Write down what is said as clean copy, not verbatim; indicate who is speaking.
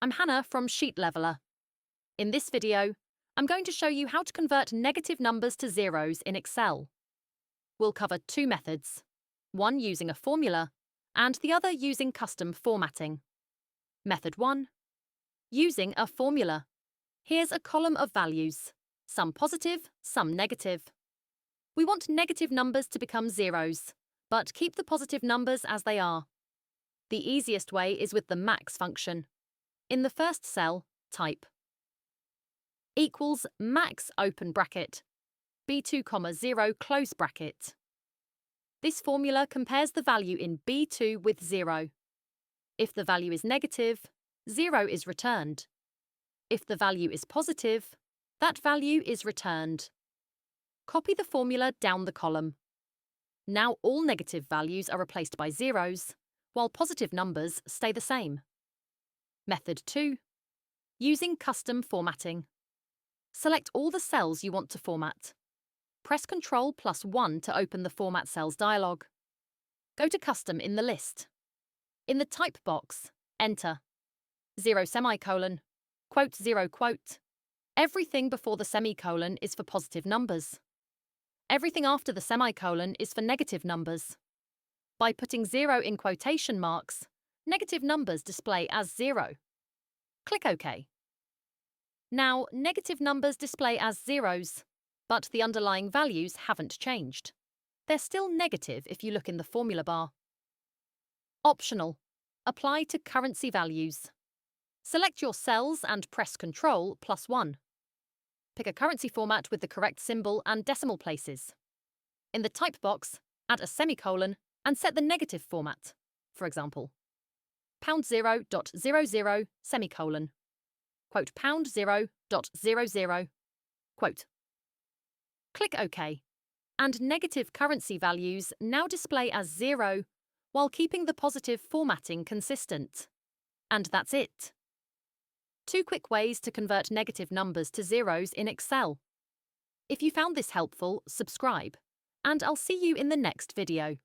Speaker 1: I'm Hannah from Sheet Leveler. In this video, I'm going to show you how to convert negative numbers to zeros in Excel. We'll cover two methods, one using a formula and the other using custom formatting. Method 1. Using a formula. Here's a column of values, some positive, some negative. We want negative numbers to become zeros, but keep the positive numbers as they are. The easiest way is with the max function. In the first cell, type equals max open bracket, B2, 0 close bracket. This formula compares the value in B2 with 0. If the value is negative, 0 is returned. If the value is positive, that value is returned. Copy the formula down the column. Now all negative values are replaced by zeros, while positive numbers stay the same. Method 2. Using custom formatting. Select all the cells you want to format. Press Ctrl+1 to open the Format Cells dialog. Go to Custom in the list. In the Type box, enter 0 semicolon, quote 0 quote. Everything before the semicolon is for positive numbers. Everything after the semicolon is for negative numbers. By putting 0 in quotation marks, negative numbers display as 0. Click OK. Now, negative numbers display as zeros, but the underlying values haven't changed. They're still negative if you look in the formula bar. Optional. Apply to currency values. Select your cells and press Ctrl+1. Pick a currency format with the correct symbol and decimal places. In the Type box, add a semicolon and set the negative format. For example, £0.00, semicolon, quote £0.00, quote. Click OK, and negative currency values now display as 0 while keeping the positive formatting consistent. And that's it. Two quick ways to convert negative numbers to zeros in Excel. If you found this helpful, subscribe, and I'll see you in the next video.